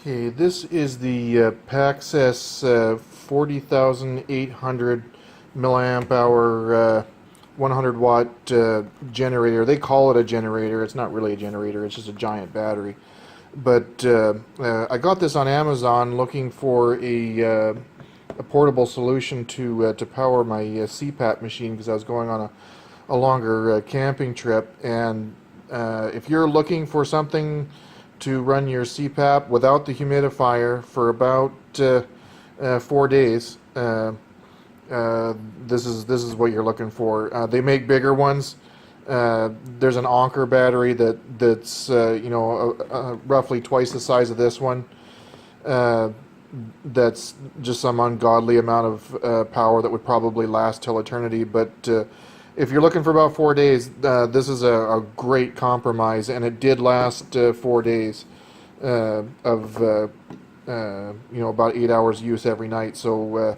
Okay, this is the Paxcess 40,800 milliamp hour 100 watt generator. They call it a generator. It's not really a generator. It's just a giant battery. But I got this on Amazon looking for a portable solution to power my Cpap machine because I was going on a longer camping trip. And if you're looking for something to run your Cpap without the humidifier for about 4 days, this is what you're looking for. They make bigger ones. There's an Anker battery that's roughly twice the size of this one. That's just some ungodly amount of power that would probably last till eternity. But if you're looking for about 4 days, this is a great compromise, and it did last 4 days of about 8 hours use every night. So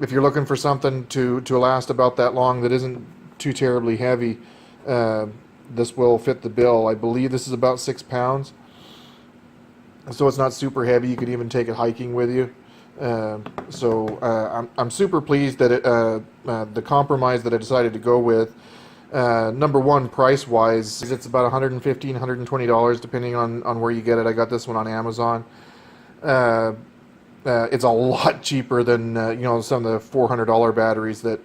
if you're looking for something to last about that long that isn't too terribly heavy, this will fit the bill. I believe this is about 6 pounds, so it's not super heavy. You could even take it hiking with you. I'm super pleased that the compromise that I decided to go with, number one, price-wise, it's about $115, $120 depending on where you get it. I got this one on Amazon. It's a lot cheaper than some of the $400 batteries that,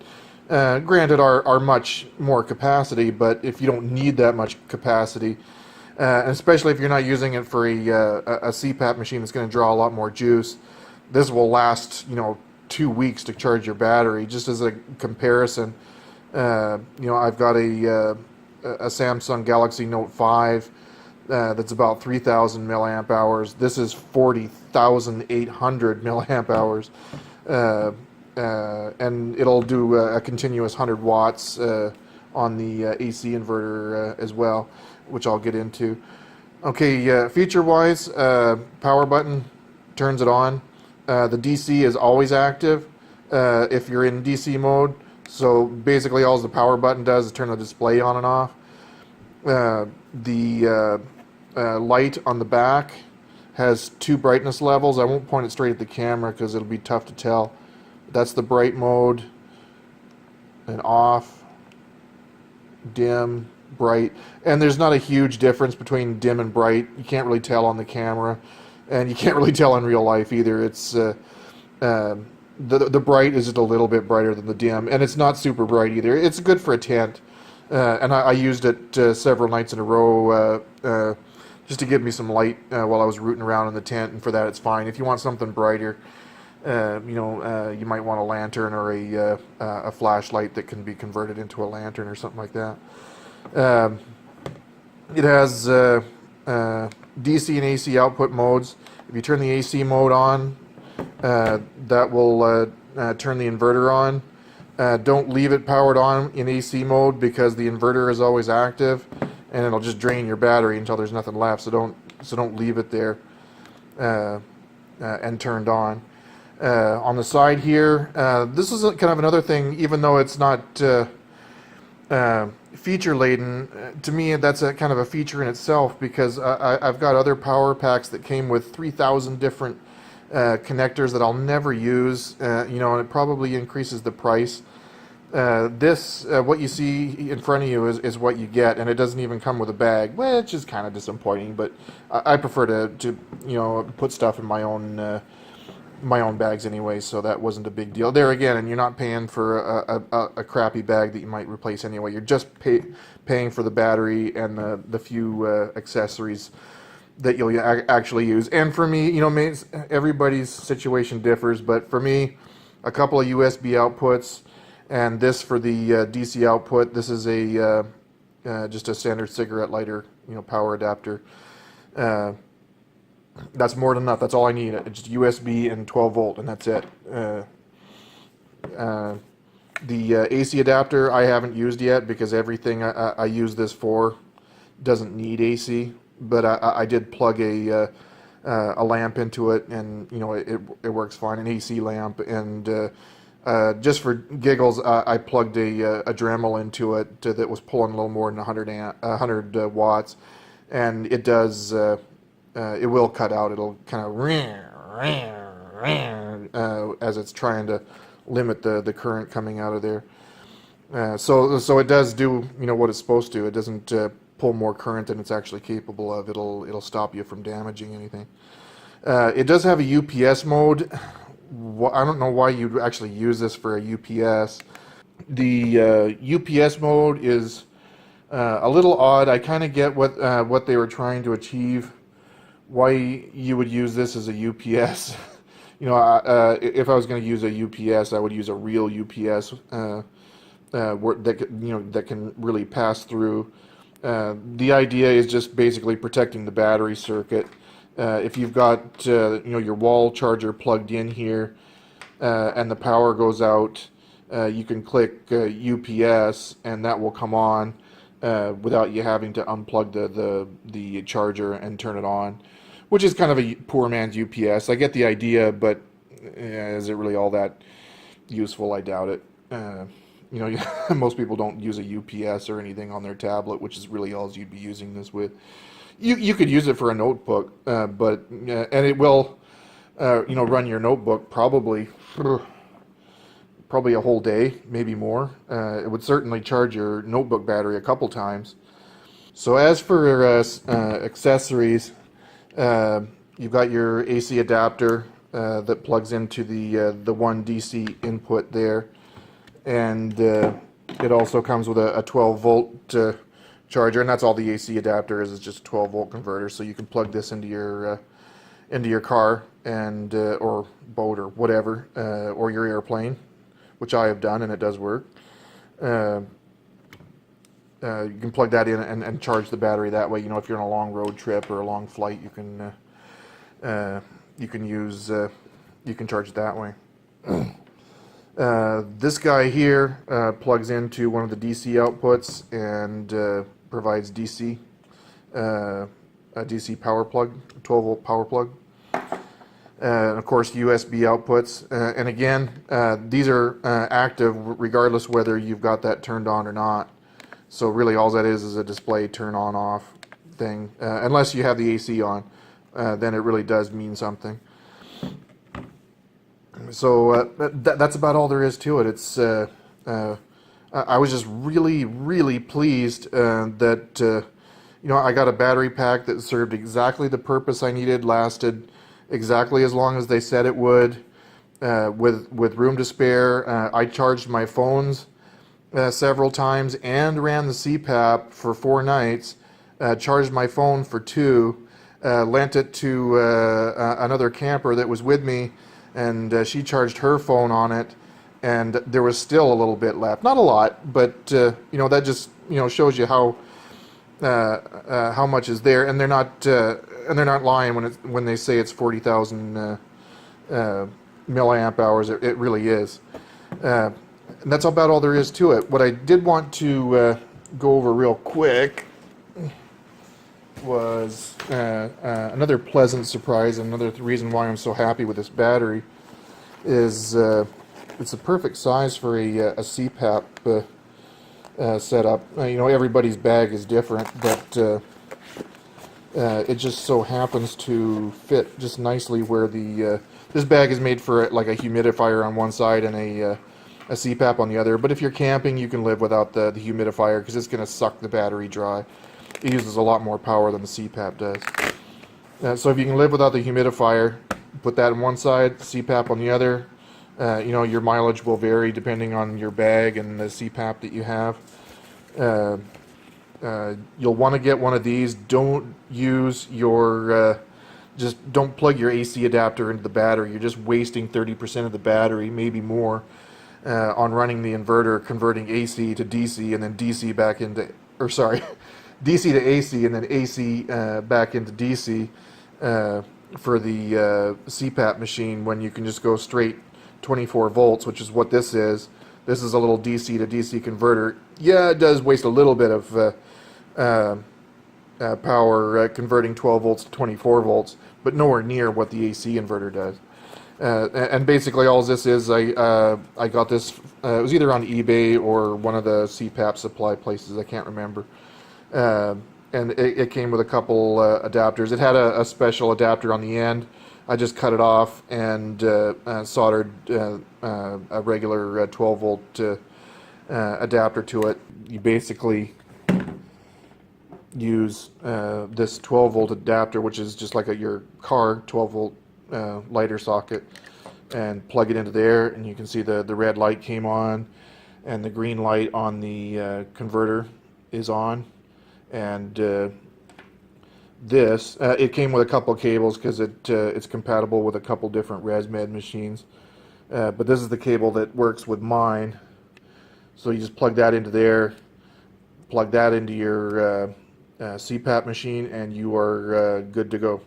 granted, are much more capacity. But if you don't need that much capacity, and especially if you're not using it for a Cpap machine that's going to draw a lot more juice, this will last 2 weeks to charge your battery. Just as a comparison, I've got a Samsung Galaxy Note 5 that's about 3,000 milliamp hours. This is 40,800 milliamp hours, and it'll do a continuous 100 watts on the AC inverter as well, which I'll get into. Okay, feature-wise, power button turns it on. The DC is always active if you're in DC mode. So basically all the power button does is turn the display on and off. The light on the back has 2 brightness levels. I won't point it straight at the camera because it'll be tough to tell. That's the bright mode, and off, dim, bright. And there's not a huge difference between dim and bright. You can't really tell on the camera, and you can't really tell in real life either. It's the bright is just a little bit brighter than the dim, and it's not super bright either. It's good for a tent, and I used it several nights in a row just to give me some light while I was rooting around in the tent, and for that it's fine. If you want something brighter, you might want a lantern or a flashlight that can be converted into a lantern or something like that. It has DC and AC output modes. If you turn the AC mode on, that will turn the inverter on. Don't leave it powered on in AC mode because the inverter is always active, and it'll just drain your battery until there's nothing left. So don't leave it there and turned on. On the side here, this is kind of another thing. Even though it's not feature laden, to me that's a kind of a feature in itself, because I've got other power packs that came with 3,000 different connectors that I'll never use, and it probably increases the price. What you see in front of you is what you get, and it doesn't even come with a bag, which is kind of disappointing. But I prefer to put stuff in my own bags anyway, so that wasn't a big deal. There again, and you're not paying for a crappy bag that you might replace anyway. You're just paying for the battery and the few accessories that you'll actually use. And for me, everybody's situation differs, but for me, a couple of USB outputs, and this for the DC output. This is just a standard cigarette lighter, power adapter. That's more than enough. That's all I need. It's just USB and 12 volt, and that's it. The AC adapter I haven't used yet because everything I use this for doesn't need AC. But I did plug a lamp into it, and it works fine. An AC lamp, and just for giggles, I plugged a Dremel into it that was pulling a little more than 100 watts, and it does it will cut out. It'll kind of as it's trying to limit the current coming out of there. So it does do, you know, what it's supposed to. It doesn't pull more current than it's actually capable of. It'll stop you from damaging anything. It does have a UPS mode. I don't know why you'd actually use this for a UPS. The UPS mode is a little odd. I kind of get what they were trying to achieve. Why you would use this as a UPS? You know, if I was going to use a UPS, I would use a real UPS that can really pass through. The idea is just basically protecting the battery circuit. If you've got your wall charger plugged in here and the power goes out, you can click UPS and that will come on without you having to unplug the charger and turn it on, which is kind of a poor man's UPS. I get the idea, but is it really all that useful? I doubt it. Most people don't use a UPS or anything on their tablet, which is really all you'd be using this with. You could use it for a notebook, and it will, run your notebook probably a whole day, maybe more. It would certainly charge your notebook battery a couple times. So as for accessories, you've got your AC adapter that plugs into the one DC input there, and it also comes with a 12 volt charger, and that's all the AC adapter is just a 12 volt converter. So you can plug this into your car and or boat or whatever, or your airplane, which I have done, and it does work. You can plug that in and charge the battery that way. You know, if you're on a long road trip or a long flight, you can charge it that way. This guy here plugs into one of the DC outputs and provides DC, a DC power plug, 12 volt power plug. And of course USB outputs, and again these are active regardless whether you've got that turned on or not. So really all that is a display turn on off thing, unless you have the AC on, then it really does mean something. So that's about all there is to it. It's I was just really pleased that I got a battery pack that served exactly the purpose I needed, lasted exactly as long as they said it would, with room to spare. I charged my phones several times and ran the Cpap for 4 nights, charged my phone for 2, lent it to another camper that was with me, and she charged her phone on it, and there was still a little bit left. Not a lot, but that just shows you how much is there, and they're not lying when they say it's 40,000 milliamp hours. It really is, and that's about all there is to it. What I did want to go over real quick was another pleasant surprise. Another reason why I'm so happy with this battery is it's a perfect size for a Cpap setup. Everybody's bag is different, but it just so happens to fit just nicely where this bag is made for like a humidifier on one side and a Cpap on the other. But if you're camping, you can live without the humidifier because it's going to suck the battery dry. It uses a lot more power than the Cpap does. So if you can live without the humidifier, put that on one side, Cpap on the other. Your mileage will vary depending on your bag and the Cpap that you have. You'll want to get one of these. Don't use just don't plug your AC adapter into the battery. You're just wasting 30% of the battery, maybe more, on running the inverter, converting AC to DC and then DC back into, DC to AC and then AC back into DC for the Cpap machine, when you can just go straight 24 volts, which is what this is. This is a little DC to DC converter. Yeah, it does waste a little bit of power converting 12 volts to 24 volts, but nowhere near what the AC inverter does. And basically all this is, I got this, it was either on eBay or one of the Cpap supply places, I can't remember. And and it came with a couple adapters. It had a special adapter on the end. I just cut it off and soldered a regular 12 volt adapter to it. You basically use this 12 volt adapter, which is just like your car 12 volt lighter socket, and plug it into there, and you can see the red light came on and the green light on the converter is on. And it came with a couple of cables because it's compatible with a couple different ResMed machines, but this is the cable that works with mine. So you just plug that into there, plug that into your Cpap machine, and you are good to go.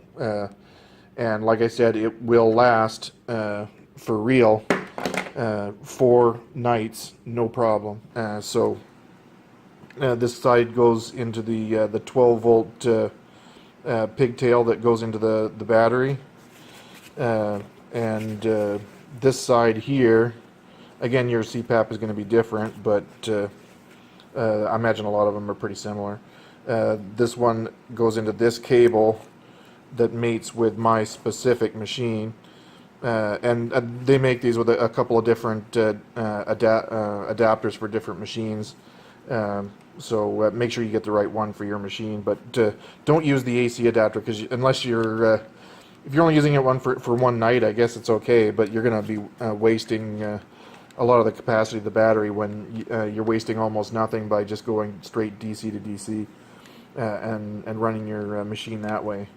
And like I said, it will last for real 4 nights, no problem. So this side goes into the 12 volt pigtail that goes into the battery, and this side here, again, your Cpap is going to be different, but I imagine a lot of them are pretty similar. This one goes into this cable that mates with my specific machine, and they make these with a couple of different adapters for different machines. So make sure you get the right one for your machine, but don't use the AC adapter, because unless you're if you're only using it for one night, I guess it's okay, but you're going to be wasting a lot of the capacity of the battery when you're wasting almost nothing by just going straight DC to DC and running your machine that way.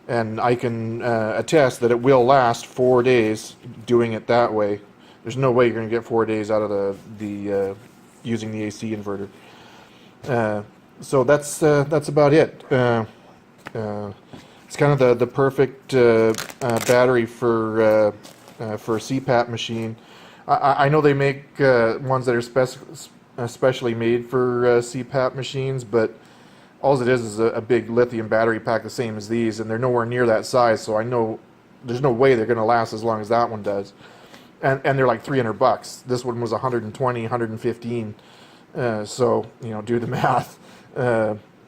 And I can attest that it will last 4 days doing it that way. There's no way you're going to get 4 days out of the using the AC inverter. So that's about it. It's kind of the perfect battery for a Cpap machine. I know they make ones that are especially made for Cpap machines, but all it is a big lithium battery pack the same as these, and they're nowhere near that size, so I know there's no way they're going to last as long as that one does. And they're like $300. This one was 120, 115. So, you know, do the math.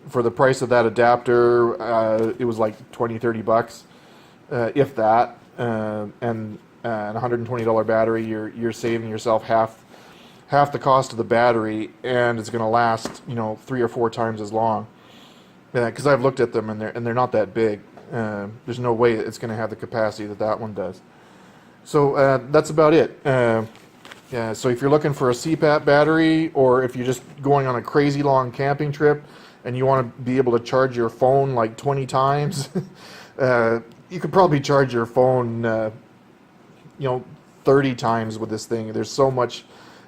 For the price of that adapter, it was like 20, 30 bucks, if that. And a $120 battery, you're saving yourself half the cost of the battery, and it's going to last, you know, 3 or 4 times as long. Because I've looked at them, and they're not that big. There's no way it's going to have the capacity that one does. So that's about it. Yeah, so if you're looking for a Cpap battery, or if you're just going on a crazy long camping trip and you want to be able to charge your phone like 20 times, you could probably charge your phone, you know, 30 times with this thing. There's so much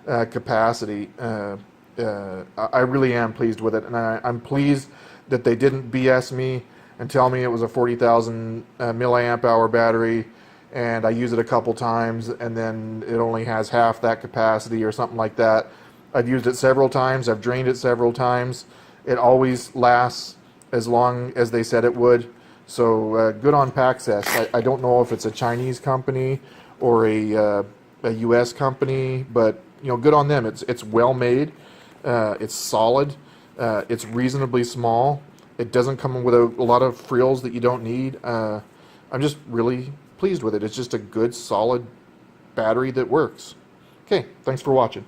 capacity. I really am pleased with it, and I'm pleased that they didn't BS me and tell me it was a 40,000 milliamp hour battery, and I use it a couple times, and then it only has half that capacity or something like that. I've used it several times. I've drained it several times. It always lasts as long as they said it would. So good on Paxcess. I don't know if it's a Chinese company or a U.S. company, but you know, good on them. It's well made. It's solid. It's reasonably small. It doesn't come with a lot of frills that you don't need. I'm just really pleased with it. It's just a good, solid battery that works. Okay, thanks for watching.